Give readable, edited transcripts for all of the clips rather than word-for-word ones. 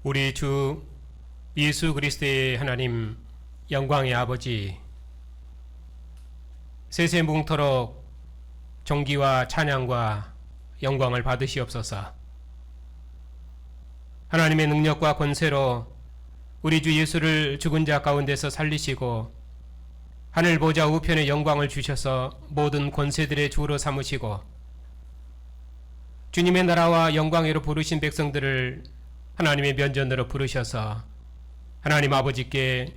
우리 주 예수 그리스도의 하나님 영광의 아버지, 세세뭉토록 존귀와 찬양과 영광을 받으시옵소서. 하나님의 능력과 권세로 우리 주 예수를 죽은 자 가운데서 살리시고 하늘 보좌 우편의 영광을 주셔서 모든 권세들의 주로 삼으시고 주님의 나라와 영광으로 부르신 백성들을 하나님의 면전으로 부르셔서 하나님 아버지께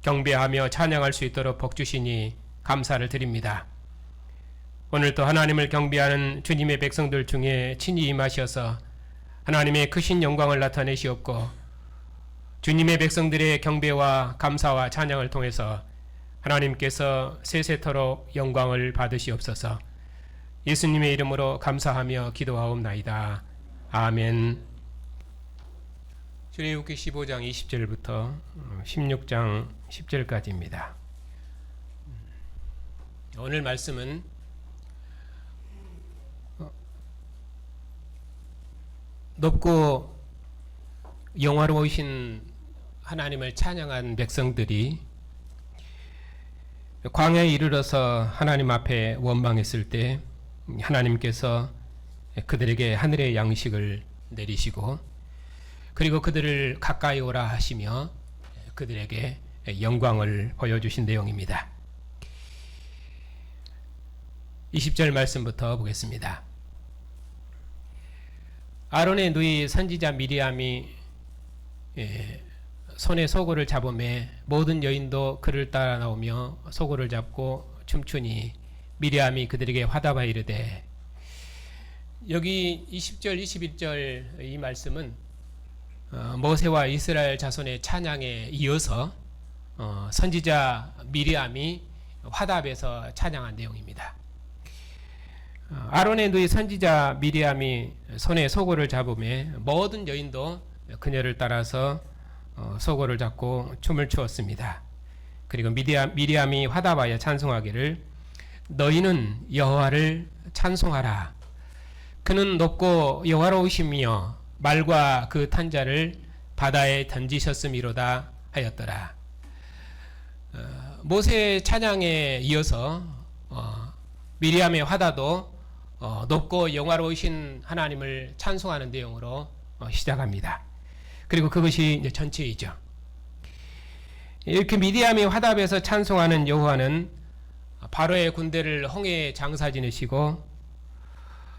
경배하며 찬양할 수 있도록 복주시니 감사를 드립니다. 오늘도 하나님을 경배하는 주님의 백성들 중에 친히 임하셔서 하나님의 크신 영광을 나타내시옵고 주님의 백성들의 경배와 감사와 찬양을 통해서 하나님께서 세세토록 영광을 받으시옵소서. 예수님의 이름으로 감사하며 기도하옵나이다. 아멘. 출애굽기 15장 20절부터 16장 10절까지입니다. 오늘 말씀은 높고 영화로우신 하나님을 찬양한 백성들이 광야에 이르러서 하나님 앞에 원망했을 때 하나님께서 그들에게 하늘의 양식을 내리시고 그리고 그들을 가까이 오라 하시며 그들에게 영광을 보여주신 내용입니다. 20절 말씀부터 보겠습니다. 아론의 누이 선지자 미리암이 손에 소고를 잡음에 모든 여인도 그를 따라 나오며 소고를 잡고 춤추니 미리암이 그들에게 화답하여 이르되, 여기 20절 21절 이 말씀은 모세와 이스라엘 자손의 찬양에 이어서 선지자 미리암이 화답에서 찬양한 내용입니다. 아론의 누이 선지자 미리암이 손에 소고를 잡음에 모든 여인도 그녀를 따라서 소고를 잡고 춤을 추었습니다. 그리고 미리암이 화답하여 찬송하기를, 너희는 여호와를 찬송하라. 그는 높고 여호와로우시며 말과 그 탄자를 바다에 던지셨음이로다 하였더라. 모세의 찬양에 이어서 미리암의 화답도 높고 영화로우신 하나님을 찬송하는 내용으로 시작합니다. 그리고 그것이 이제 전체이죠. 이렇게 미리암의 화답에서 찬송하는 여호와는 바로의 군대를 홍해에 장사 지내시고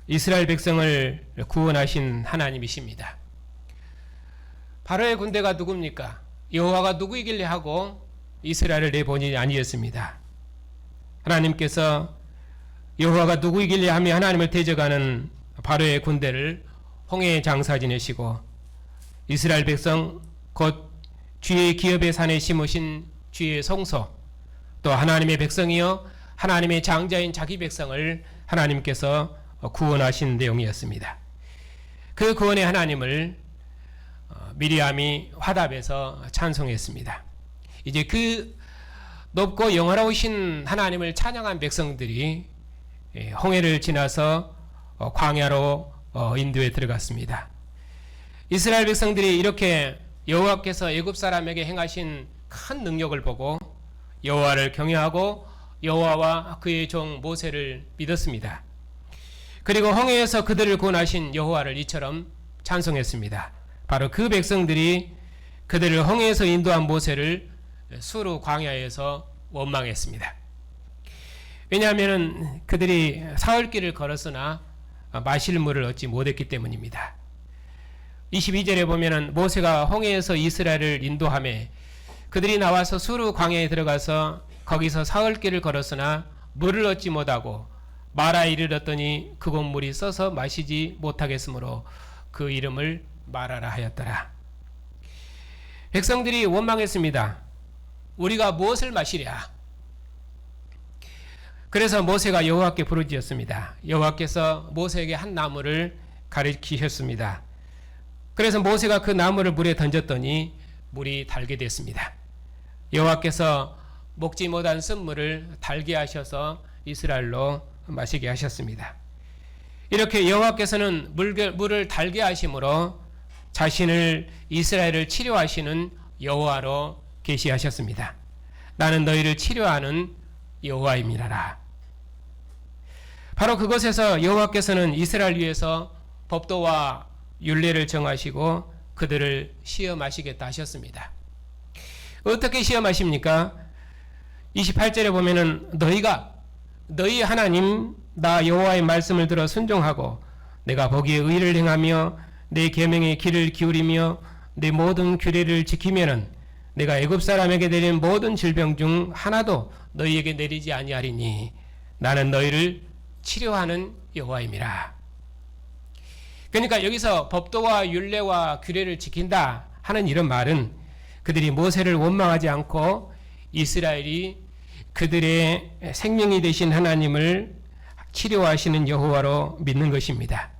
이스라엘 백성을 구원하신 하나님이십니다. 바로의 군대가 누굽니까? 여호와가 누구이길래 하고 이스라엘을 내보니 아니었습니다. 하나님께서 여호와가 누구이길래 하며 하나님을 대적하는 바로의 군대를 홍해에 장사 지내시고 이스라엘 백성 곧 주의 기업의 산에 심으신 주의 성소, 또 하나님의 백성이요 하나님의 장자인 자기 백성을 하나님께서 구원하신 내용이었습니다. 그 구원의 하나님을 미리암이 화답에서 찬송했습니다. 이제 그 높고 영화로우신 하나님을 찬양한 백성들이 홍해를 지나서 광야로 인도에 들어갔습니다. 이스라엘 백성들이 이렇게 여호와께서 애굽 사람에게 행하신 큰 능력을 보고 여호와를 경외하고 여호와와 그의 종 모세를 믿었습니다. 그리고 홍해에서 그들을 구원하신 여호와를 이처럼 찬송했습니다. 바로 그 백성들이 그들을 홍해에서 인도한 모세를 수르 광야에서 원망했습니다. 왜냐하면 그들이 사흘길을 걸었으나 마실 물을 얻지 못했기 때문입니다. 22절에 보면은 모세가 홍해에서 이스라엘을 인도하며 그들이 나와서 수르 광야에 들어가서 거기서 사흘길을 걸었으나 물을 얻지 못하고 마라에 이르렀더니 그곳 물이 써서 마시지 못하겠으므로 그 이름을 마라라 하였더라. 백성들이 원망했습니다. 우리가 무엇을 마시랴? 그래서 모세가 여호와께 부르짖었습니다. 여호와께서 모세에게 한 나무를 가리키셨습니다. 그래서 모세가 그 나무를 물에 던졌더니 물이 달게 됐습니다. 여호와께서 먹지 못한 쓴물을 달게 하셔서 이스라엘로 마시게 하셨습니다. 이렇게 여호와께서는 물을 달게 하심으로 자신을 이스라엘을 치료하시는 여호와로 계시하셨습니다. 나는 너희를 치료하는 여호와임이라라. 바로 그곳에서 여호와께서는 이스라엘 위해서 법도와 율례를 정하시고 그들을 시험하시겠다 하셨습니다. 어떻게 시험하십니까? 28절에 보면은 너희가 너희 하나님 나 여호와의 말씀을 들어 순종하고 내가 보기에 의를 행하며 내 계명의 귀를 기울이며 내 모든 규례를 지키면은 내가 애굽 사람에게 내린 모든 질병 중 하나도 너희에게 내리지 아니하리니 나는 너희를 치료하는 여호와임이라. 그러니까 여기서 법도와 율례와 규례를 지킨다 하는 이런 말은 그들이 모세를 원망하지 않고 이스라엘이 그들의 생명이 되신 하나님을 치료하시는 여호와로 믿는 것입니다.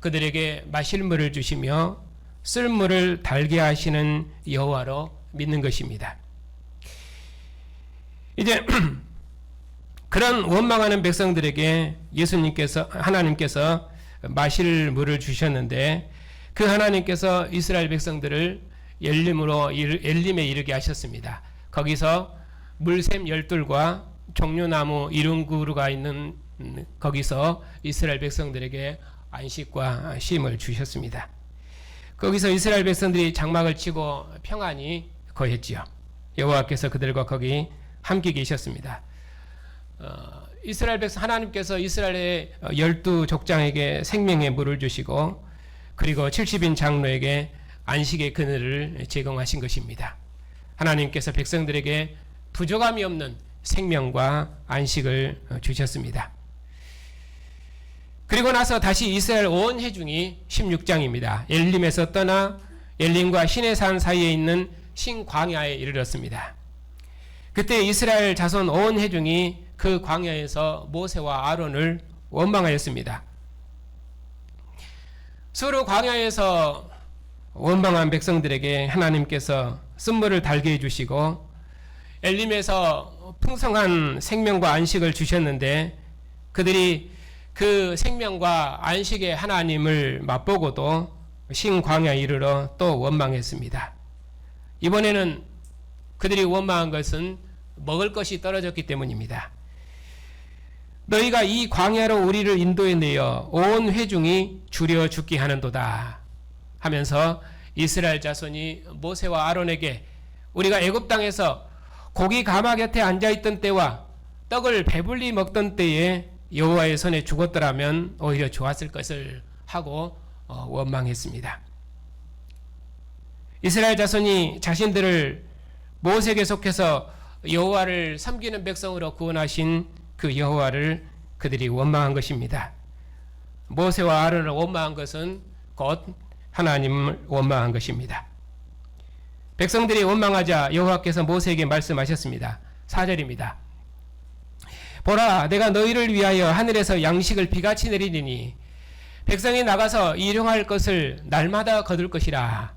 그들에게 마실 물을 주시며 쓸 물을 달게 하시는 여호와로 믿는 것입니다. 이제 그런 원망하는 백성들에게 하나님께서 마실 물을 주셨는데 그 하나님께서 이스라엘 백성들을 엘림에 이르게 하셨습니다. 거기서 물샘 12과 종려나무 70그루가 있는 거기서 이스라엘 백성들에게 안식과 쉼을 주셨습니다. 거기서 이스라엘 백성들이 장막을 치고 평안히 거했지요. 여호와께서 그들과 거기 함께 계셨습니다. 이스라엘 백성 하나님께서 이스라엘의 12족장에게 생명의 물을 주시고 그리고 70인 장로에게 안식의 그늘을 제공하신 것입니다. 하나님께서 백성들에게 부족함이 없는 생명과 안식을 주셨습니다. 그리고 나서 다시 이스라엘 온 회중이 16장입니다. 엘림에서 떠나 엘림과 시내산 사이에 있는 신광야에 이르렀습니다. 그때 이스라엘 자손 온 회중이 그 광야에서 모세와 아론을 원망하였습니다. 수르 광야에서 원망한 백성들에게 하나님께서 쓴물을 달게 해주시고 엘림에서 풍성한 생명과 안식을 주셨는데 그들이 그 생명과 안식의 하나님을 맛보고도 신광야에 이르러 또 원망했습니다. 이번에는 그들이 원망한 것은 먹을 것이 떨어졌기 때문입니다. 너희가 이 광야로 우리를 인도해내어 온 회중이 줄여 죽게 하는도다 하면서 이스라엘 자손이 모세와 아론에게 우리가 애굽 땅에서 고기 가마 곁에 앉아있던 때와 떡을 배불리 먹던 때에 여호와의 손에 죽었더라면 오히려 좋았을 것을 하고 원망했습니다. 이스라엘 자손이 자신들을 모세에게 속해서 여호와를 섬기는 백성으로 구원하신 그 여호와를 그들이 원망한 것입니다. 모세와 아론을 원망한 것은 곧 하나님을 원망한 것입니다. 백성들이 원망하자 여호와께서 모세에게 말씀하셨습니다. 4절입니다. 보라, 내가 너희를 위하여 하늘에서 양식을 비같이 내리리니 백성이 나가서 일용할 것을 날마다 거둘 것이라.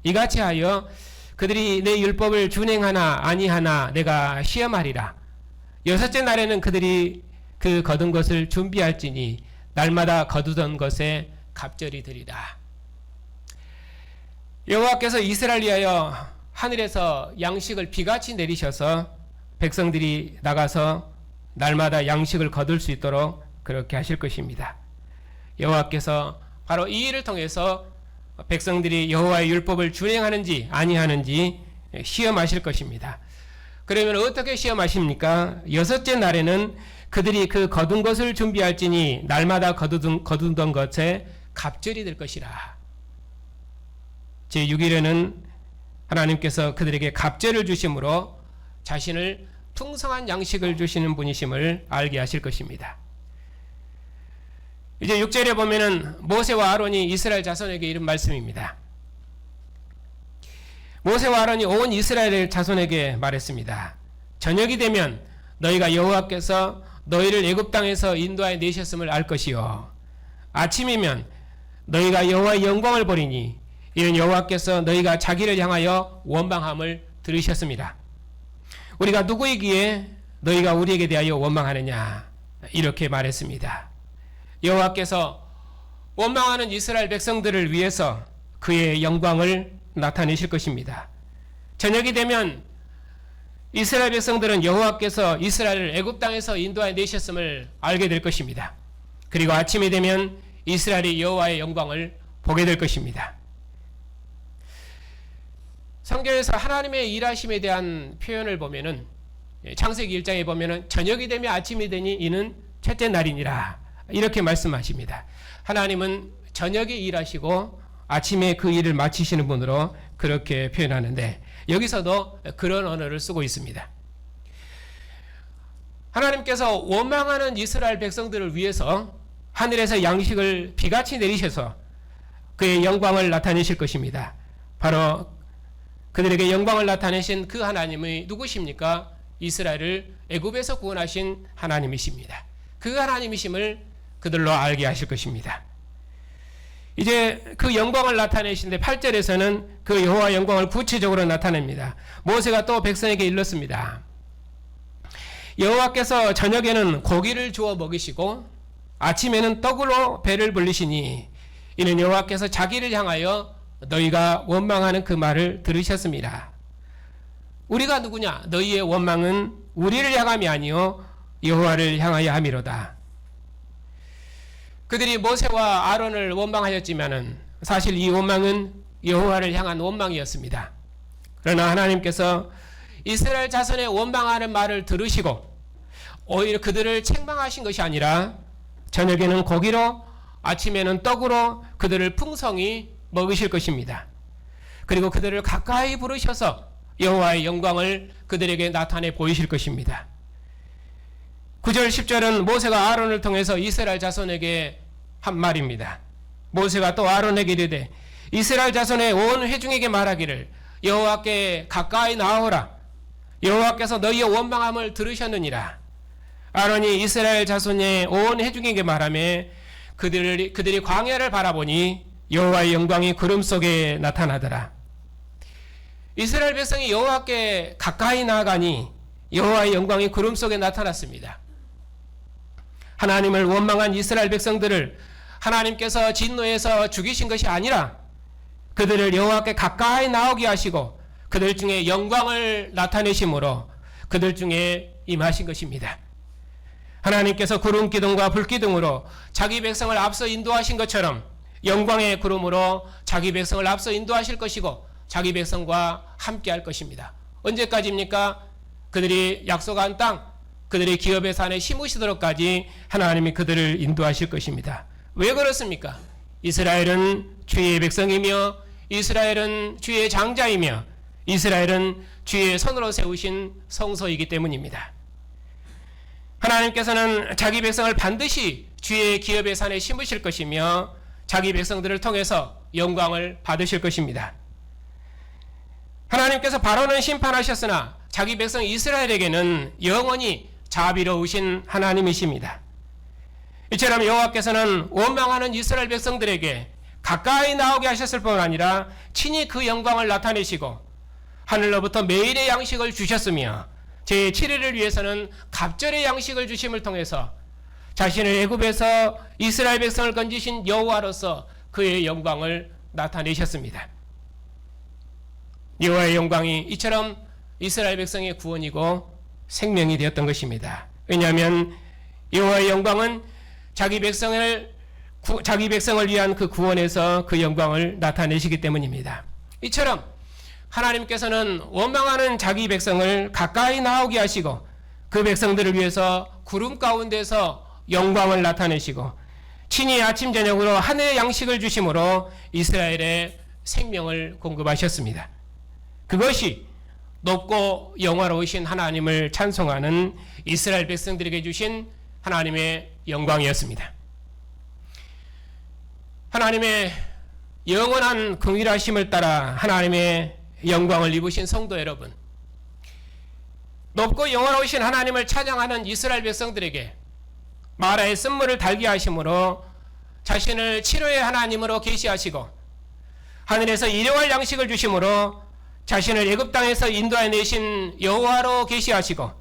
이같이 하여 그들이 내 율법을 준행하나 아니하나 내가 시험하리라. 여섯째 날에는 그들이 그 거둔 것을 준비할지니 날마다 거두던 것에 갑절이 되리라. 여호와께서 이스라엘 위하여 하늘에서 양식을 비같이 내리셔서 백성들이 나가서 날마다 양식을 거둘 수 있도록 그렇게 하실 것입니다. 여호와께서 바로 이 일을 통해서 백성들이 여호와의 율법을 준행하는지 아니하는지 시험하실 것입니다. 그러면 어떻게 시험하십니까? 여섯째 날에는 그들이 그 거둔 것을 준비할지니 날마다 거두던 것에 갑절이 될 것이라. 제6일에는 하나님께서 그들에게 갑절을 주심으로 자신을 풍성한 양식을 주시는 분이심을 알게 하실 것입니다. 이제 6절에 보면은 모세와 아론이 이스라엘 자손에게 이런 말씀입니다. 모세와 아론이 온 이스라엘 자손에게 말했습니다. 저녁이 되면 너희가 여호와께서 너희를 애굽 땅에서 인도하여 내셨음을 알 것이요 아침이면 너희가 여호와의 영광을 보리니 이는 여호와께서 너희가 자기를 향하여 원망함을 들으셨습니다. 우리가 누구이기에 너희가 우리에게 대하여 원망하느냐 이렇게 말했습니다. 여호와께서 원망하는 이스라엘 백성들을 위해서 그의 영광을 나타내실 것입니다. 저녁이 되면 이스라엘 백성들은 여호와께서 이스라엘을 애굽 땅에서 인도하여 내셨음을 알게 될 것입니다. 그리고 아침이 되면 이스라엘이 여호와의 영광을 보게 될 것입니다. 성경에서 하나님의 일하심에 대한 표현을 보면은 창세기 1장에 보면은 저녁이 되면 아침이 되니 이는 첫째 날이니라 이렇게 말씀하십니다. 하나님은 저녁에 일하시고 아침에 그 일을 마치시는 분으로 그렇게 표현하는데 여기서도 그런 언어를 쓰고 있습니다. 하나님께서 원망하는 이스라엘 백성들을 위해서 하늘에서 양식을 비같이 내리셔서 그의 영광을 나타내실 것입니다. 바로 그들에게 영광을 나타내신 그 하나님이 누구십니까? 이스라엘을 애굽에서 구원하신 하나님이십니다. 그 하나님이심을 그들로 알게 하실 것입니다. 이제 그 영광을 나타내신데 8절에서는 그 여호와 영광을 구체적으로 나타냅니다. 모세가 또 백성에게 일렀습니다. 여호와께서 저녁에는 고기를 주어 먹이시고 아침에는 떡으로 배를 불리시니 이는 여호와께서 자기를 향하여 너희가 원망하는 그 말을 들으셨습니다. 우리가 누구냐? 너희의 원망은 우리를 향함이 아니요 여호와를 향하여 함이로다. 그들이 모세와 아론을 원망하였지만은 사실 이 원망은 여호와를 향한 원망이었습니다. 그러나 하나님께서 이스라엘 자손의 원망하는 말을 들으시고 오히려 그들을 책망하신 것이 아니라 저녁에는 고기로 아침에는 떡으로 그들을 풍성히 먹이실 것입니다. 그리고 그들을 가까이 부르셔서 여호와의 영광을 그들에게 나타내 보이실 것입니다. 9절 10절은 모세가 아론을 통해서 이스라엘 자손에게 한 말입니다. 모세가 또 아론에게 이르되 이스라엘 자손의 온 회중에게 말하기를 여호와께 가까이 나아오라. 여호와께서 너희의 원망함을 들으셨느니라. 아론이 이스라엘 자손의 온 회중에게 말하며 그들이 광야를 바라보니 여호와의 영광이 구름 속에 나타나더라. 이스라엘 백성이 여호와께 가까이 나아가니 여호와의 영광이 구름 속에 나타났습니다. 하나님을 원망한 이스라엘 백성들을 하나님께서 진노해서 죽이신 것이 아니라 그들을 여호와께 가까이 나오게 하시고 그들 중에 영광을 나타내심으로 그들 중에 임하신 것입니다. 하나님께서 구름 기둥과 불 기둥으로 자기 백성을 앞서 인도하신 것처럼 영광의 구름으로 자기 백성을 앞서 인도하실 것이고 자기 백성과 함께 할 것입니다. 언제까지입니까? 그들이 약속한 땅, 그들이 기업의 산에 심으시도록까지 하나님이 그들을 인도하실 것입니다. 왜 그렇습니까? 이스라엘은 주의 백성이며 이스라엘은 주의 장자이며 이스라엘은 주의 손으로 세우신 성소이기 때문입니다. 하나님께서는 자기 백성을 반드시 주의 기업의 산에 심으실 것이며 자기 백성들을 통해서 영광을 받으실 것입니다. 하나님께서 바로는 심판하셨으나 자기 백성 이스라엘에게는 영원히 자비로우신 하나님이십니다. 이처럼 여호와께서는 원망하는 이스라엘 백성들에게 가까이 나오게 하셨을 뿐 아니라 친히 그 영광을 나타내시고 하늘로부터 매일의 양식을 주셨으며 제7일을 위해서는 갑절의 양식을 주심을 통해서 자신을 애굽에서 이스라엘 백성을 건지신 여호와로서 그의 영광을 나타내셨습니다. 여호와의 영광이 이처럼 이스라엘 백성의 구원이고 생명이 되었던 것입니다. 왜냐하면 여호와의 영광은 자기 백성을 위한 그 구원에서 그 영광을 나타내시기 때문입니다. 이처럼 하나님께서는 원망하는 자기 백성을 가까이 나오게 하시고 그 백성들을 위해서 구름 가운데서 영광을 나타내시고 친히 아침 저녁으로 하늘의 양식을 주심으로 이스라엘의 생명을 공급하셨습니다. 그것이 높고 영화로우신 하나님을 찬송하는 이스라엘 백성들에게 주신 하나님의 영광이었습니다. 하나님의 영원한 긍휼하심을 따라 하나님의 영광을 입으신 성도 여러분, 높고 영원하신 하나님을 찬양하는 이스라엘 백성들에게 마라의 쓴물을 달게 하심으로 자신을 치료의 하나님으로 계시하시고 하늘에서 일용할 양식을 주심으로 자신을 애굽 땅에서 인도해 내신 여호와로 계시하시고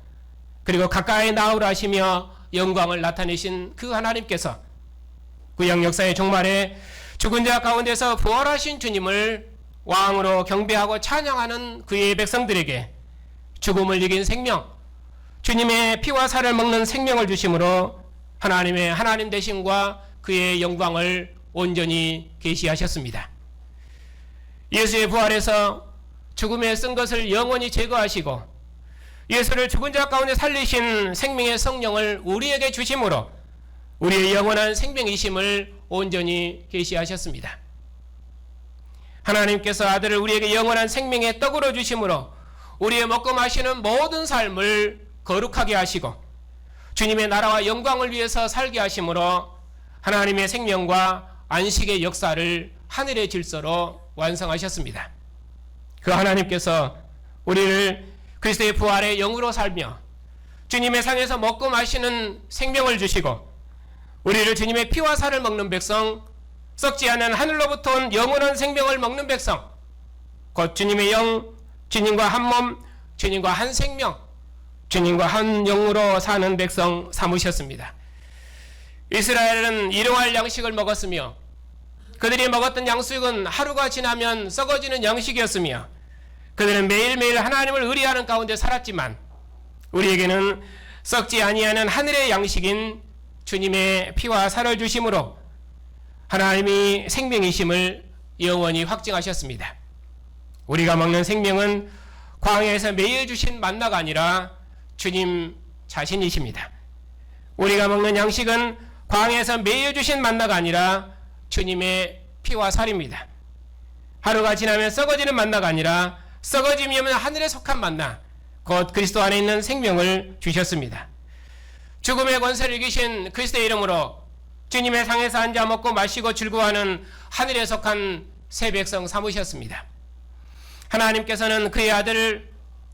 그리고 가까이 나오라 하시며 영광을 나타내신 그 하나님께서 구약 역사의 종말에 죽은 자 가운데서 부활하신 주님을 왕으로 경배하고 찬양하는 그의 백성들에게 죽음을 이긴 생명, 주님의 피와 살을 먹는 생명을 주심으로 하나님의 하나님 되심과 그의 영광을 온전히 계시하셨습니다. 예수의 부활에서 죽음에 쓴 것을 영원히 제거하시고 예수를 죽은 자 가운데 살리신 생명의 성령을 우리에게 주심으로 우리의 영원한 생명이심을 온전히 계시하셨습니다. 하나님께서 아들을 우리에게 영원한 생명의 떡으로 주심으로 우리의 먹고 마시는 모든 삶을 거룩하게 하시고 주님의 나라와 영광을 위해서 살게 하심으로 하나님의 생명과 안식의 역사를 하늘의 질서로 완성하셨습니다. 그 하나님께서 우리를 그리스도의 부활의 영으로 살며 주님의 상에서 먹고 마시는 생명을 주시고 우리를 주님의 피와 살을 먹는 백성, 썩지 않은 하늘로부터 온 영원한 생명을 먹는 백성, 곧 주님의 영, 주님과 한 몸, 주님과 한 생명, 주님과 한 영으로 사는 백성 삼으셨습니다. 이스라엘은 일용할 양식을 먹었으며 그들이 먹었던 양식은 하루가 지나면 썩어지는 양식이었으며 그들은 매일매일 하나님을 의리하는 가운데 살았지만 우리에게는 썩지 아니하는 하늘의 양식인 주님의 피와 살을 주심으로 하나님이 생명이심을 영원히 확증하셨습니다. 우리가 먹는 생명은 광야에서 매일 주신 만나가 아니라 주님 자신이십니다. 우리가 먹는 양식은 광야에서 매일 주신 만나가 아니라 주님의 피와 살입니다. 하루가 지나면 썩어지는 만나가 아니라 썩어지면 하늘에 속한 만나, 곧 그리스도 안에 있는 생명을 주셨습니다. 죽음의 권세를 이기신 그리스도의 이름으로 주님의 상에서 앉아 먹고 마시고 즐거워하는 하늘에 속한 새 백성 삼으셨습니다. 하나님께서는 그의 아들을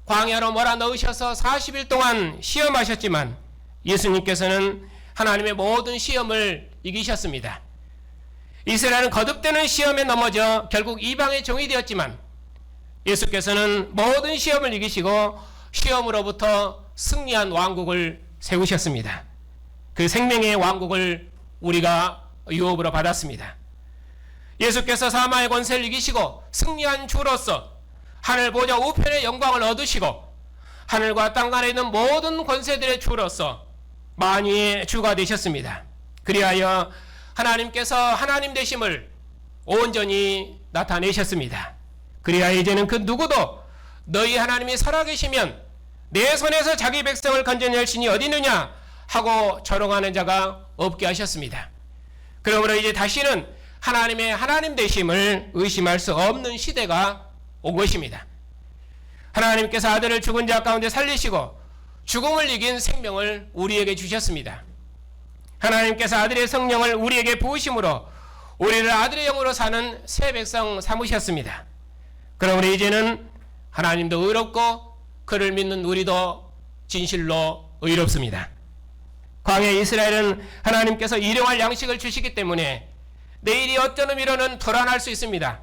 광야로 몰아넣으셔서 40일 동안 시험하셨지만 예수님께서는 하나님의 모든 시험을 이기셨습니다. 이스라엘은 거듭되는 시험에 넘어져 결국 이방의 종이 되었지만 예수께서는 모든 시험을 이기시고 시험으로부터 승리한 왕국을 세우셨습니다. 그 생명의 왕국을 우리가 유업으로 받았습니다. 예수께서 사망의 권세를 이기시고 승리한 주로서 하늘 보좌 우편의 영광을 얻으시고 하늘과 땅 안에 있는 모든 권세들의 주로서 만유의 주가 되셨습니다. 그리하여 하나님께서 하나님 되심을 온전히 나타내셨습니다. 그리하여 이제는 그 누구도 너희 하나님이 살아계시면 내 손에서 자기 백성을 건져낼 신이 어디 있느냐 하고 조롱하는 자가 없게 하셨습니다. 그러므로 이제 다시는 하나님의 하나님 되심을 의심할 수 없는 시대가 온 것입니다. 하나님께서 아들을 죽은 자 가운데 살리시고 죽음을 이긴 생명을 우리에게 주셨습니다. 하나님께서 아들의 성령을 우리에게 부으심으로 우리를 아들의 영으로 사는 새 백성 삼으셨습니다. 그러므로 이제는 하나님도 의롭고 그를 믿는 우리도 진실로 의롭습니다. 광야 이스라엘은 하나님께서 일용할 양식을 주시기 때문에 내일이 어떤 의미로는 불안할 수 있습니다.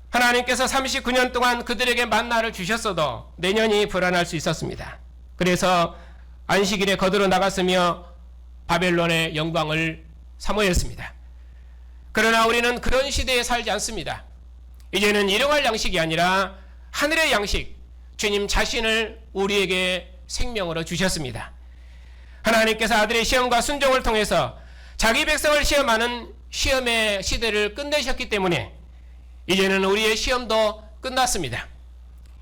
하나님께서 39년 동안 그들에게 만나를 주셨어도 내년이 불안할 수 있었습니다. 그래서 안식일에 거두러 나갔으며 바벨론의 영광을 사모했습니다. 그러나 우리는 그런 시대에 살지 않습니다. 이제는 일용할 양식이 아니라 하늘의 양식, 주님 자신을 우리에게 생명으로 주셨습니다. 하나님께서 아들의 시험과 순종을 통해서 자기 백성을 시험하는 시험의 시대를 끝내셨기 때문에 이제는 우리의 시험도 끝났습니다.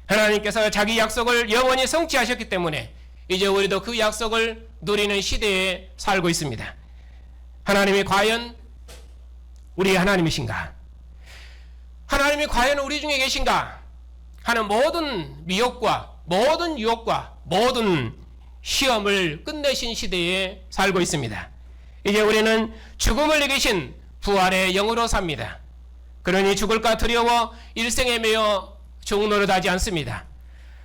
하나님께서 자기 약속을 영원히 성취하셨기 때문에 이제 우리도 그 약속을 누리는 시대에 살고 있습니다. 하나님이 과연 우리의 하나님이신가? 하나님이 과연 우리 중에 계신가? 하는 모든 미혹과 모든 유혹과 모든 시험을 끝내신 시대에 살고 있습니다. 이제 우리는 죽음을 이기신 부활의 영으로 삽니다. 그러니 죽을까 두려워 일생에 매여 종노릇하지 않습니다.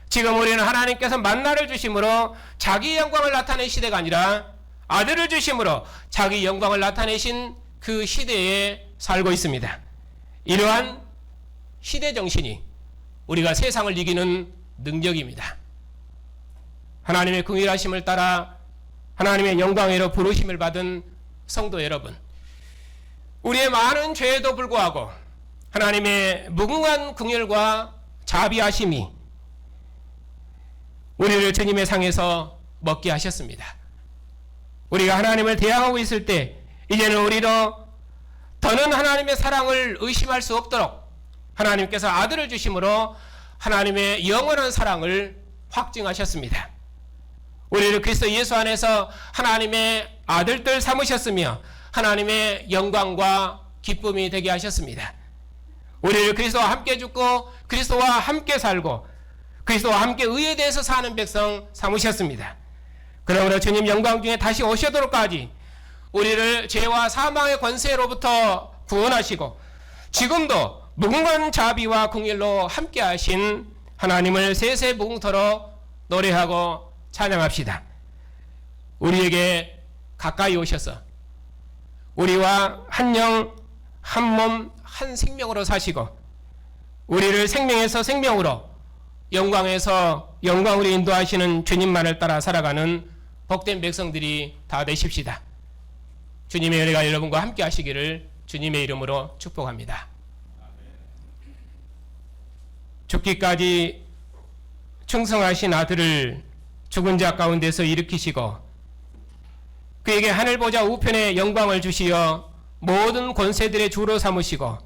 지금 우리는 하나님께서 만나를 주심으로 자기 영광을 나타낸 시대가 아니라 아들을 주심으로 자기 영광을 나타내신 그 시대에 살고 있습니다. 이러한 시대 정신이 우리가 세상을 이기는 능력입니다. 하나님의 긍휼하심을 따라 하나님의 영광으로 부르심을 받은 성도 여러분, 우리의 많은 죄에도 불구하고 하나님의 무궁한 긍휼과 자비하심이 우리를 주님의 상에서 먹게 하셨습니다. 우리가 하나님을 대항하고 있을 때 이제는 우리로 더는 하나님의 사랑을 의심할 수 없도록 하나님께서 아들을 주심으로 하나님의 영원한 사랑을 확증하셨습니다. 우리를 그리스도 예수 안에서 하나님의 아들들 삼으셨으며 하나님의 영광과 기쁨이 되게 하셨습니다. 우리를 그리스도와 함께 죽고 그리스도와 함께 살고 그리스도와 함께 의에 대해서 사는 백성 삼으셨습니다. 그러므로 주님 영광 중에 다시 오시도록까지 우리를 죄와 사망의 권세로부터 구원하시고 지금도 무궁한 자비와 긍휼로 함께 하신 하나님을 세세 무궁토로 노래하고 찬양합시다. 우리에게 가까이 오셔서 우리와 한 영, 한 몸, 한 생명으로 사시고 우리를 생명에서 생명으로 영광에서 영광으로 인도하시는 주님만을 따라 살아가는 복된 백성들이 다 되십시다. 주님의 은혜가 여러분과 함께 하시기를 주님의 이름으로 축복합니다. 죽기까지 충성하신 아들을 죽은 자 가운데서 일으키시고 그에게 하늘 보좌 우편에 영광을 주시어 모든 권세들의 주로 삼으시고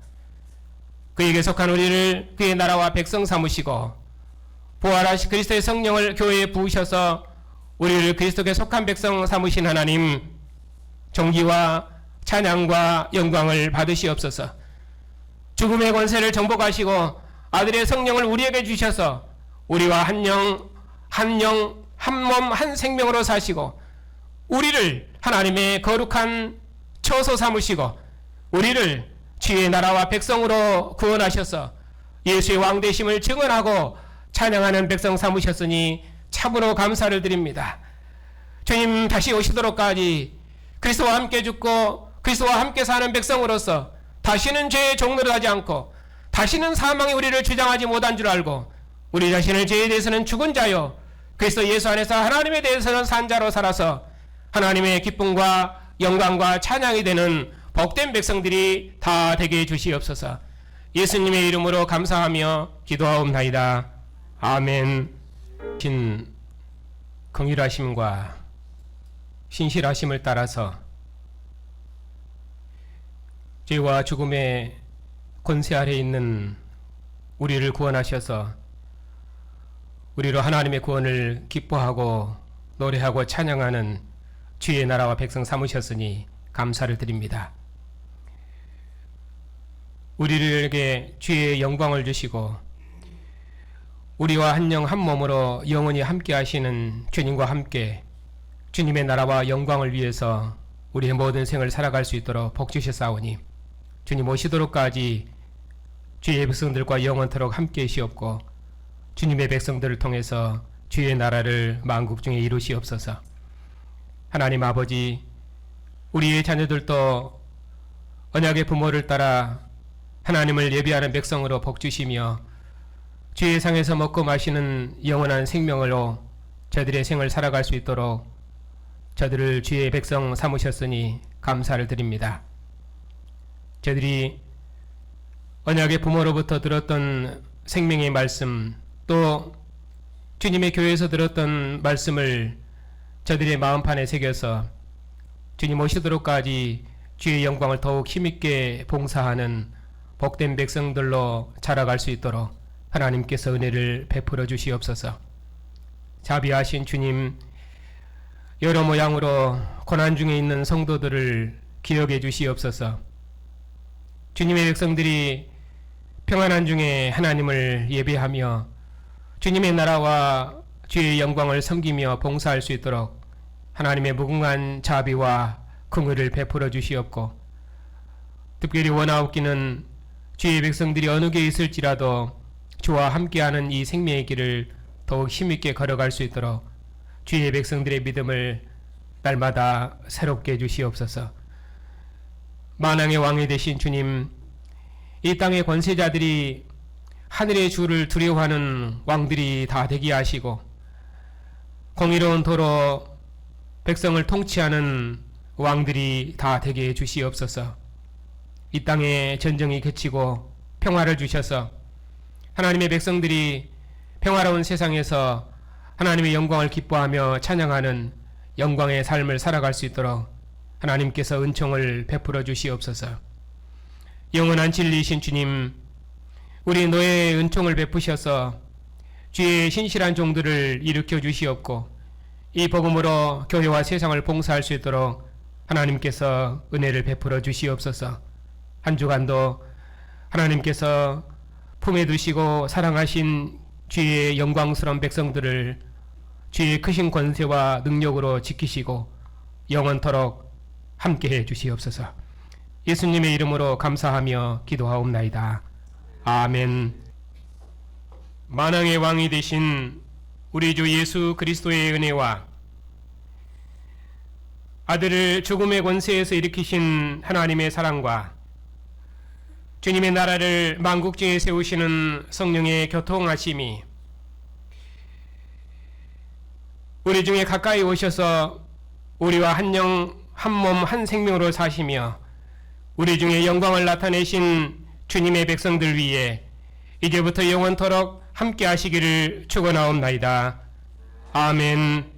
그에게 속한 우리를 그의 나라와 백성 삼으시고 부활하신 그리스도의 성령을 교회에 부으셔서 우리를 그리스도께 속한 백성 삼으신 하나님 존귀와 찬양과 영광을 받으시옵소서. 죽음의 권세를 정복하시고 아들의 성령을 우리에게 주셔서 우리와 한 영, 한 몸, 한 생명으로 사시고 우리를 하나님의 거룩한 처소 삼으시고 우리를 주의 나라와 백성으로 구원하셔서 예수의 왕되심을 증언하고 찬양하는 백성 삼으셨으니 참으로 감사를 드립니다. 주님 다시 오시도록까지 그리스도와 함께 죽고 그리스도와 함께 사는 백성으로서 다시는 죄의 종노릇 하지 않고 다시는 사망이 우리를 주장하지 못한 줄 알고 우리 자신을 죄에 대해서는 죽은 자요 그리스도 예수 안에서 하나님에 대해서는 산 자로 살아서 하나님의 기쁨과 영광과 찬양이 되는 복된 백성들이 다 되게 해주시옵소서. 예수님의 이름으로 감사하며 기도하옵나이다. 아멘. 신 긍휼하심과 신실하심을 따라서 죄와 죽음의 권세 아래 있는 우리를 구원하셔서 우리로 하나님의 구원을 기뻐하고 노래하고 찬양하는 주의 나라와 백성 삼으셨으니 감사를 드립니다. 우리에게 주의 영광을 주시고 우리와 한 영 한 몸으로 영원히 함께 하시는 주님과 함께 주님의 나라와 영광을 위해서 우리의 모든 생을 살아갈 수 있도록 복 주셨사오니 주님 오시도록까지 주의 백성들과 영원토록 함께 하시옵고 주님의 백성들을 통해서 주의 나라를 만국 중에 이루시옵소서. 하나님 아버지, 우리의 자녀들도 언약의 부모를 따라 하나님을 예비하는 백성으로 복 주시며 주의 상에서 먹고 마시는 영원한 생명으로 저들의 생을 살아갈 수 있도록 저들을 주의 백성 삼으셨으니 감사를 드립니다. 저들이 언약의 부모로부터 들었던 생명의 말씀 또 주님의 교회에서 들었던 말씀을 저들의 마음판에 새겨서 주님 오시도록까지 주의 영광을 더욱 힘있게 봉사하는 복된 백성들로 자라갈 수 있도록 하나님께서 은혜를 베풀어 주시옵소서. 자비하신 주님, 여러 모양으로 고난 중에 있는 성도들을 기억해 주시옵소서. 주님의 백성들이 평안한 중에 하나님을 예배하며 주님의 나라와 주의 영광을 섬기며 봉사할 수 있도록 하나님의 무궁한 자비와 긍휼을 베풀어 주시옵고 특별히 원하옵기는 주의 백성들이 어느 게 있을지라도 주와 함께하는 이 생명의 길을 더욱 힘있게 걸어갈 수 있도록 주의 백성들의 믿음을 날마다 새롭게 해주시옵소서. 만왕의 왕이 되신 주님, 이 땅의 권세자들이 하늘의 주를 두려워하는 왕들이 다 되게 하시고 공의로운 도로 백성을 통치하는 왕들이 다 되게 해주시옵소서. 이 땅에 전쟁이 그치고 평화를 주셔서 하나님의 백성들이 평화로운 세상에서 하나님의 영광을 기뻐하며 찬양하는 영광의 삶을 살아갈 수 있도록 하나님께서 은총을 베풀어 주시옵소서. 영원한 진리이신 주님, 우리 노예의 은총을 베푸셔서 주의 신실한 종들을 일으켜 주시옵고 이 복음으로 교회와 세상을 봉사할 수 있도록 하나님께서 은혜를 베풀어 주시옵소서. 한 주간도 하나님께서 품에 두시고 사랑하신 주의 영광스러운 백성들을 주의 크신 권세와 능력으로 지키시고 영원토록 함께해 주시옵소서. 예수님의 이름으로 감사하며 기도하옵나이다. 아멘. 만왕의 왕이 되신 우리 주 예수 그리스도의 은혜와 아들을 죽음의 권세에서 일으키신 하나님의 사랑과 주님의 나라를 만국중에 세우시는 성령의 교통하심이 우리 중에 가까이 오셔서 우리와 한 영, 한 몸, 한 생명으로 사시며 우리 중에 영광을 나타내신 주님의 백성들 위에 이제부터 영원토록 함께 하시기를 축원하옵나이다. 아멘.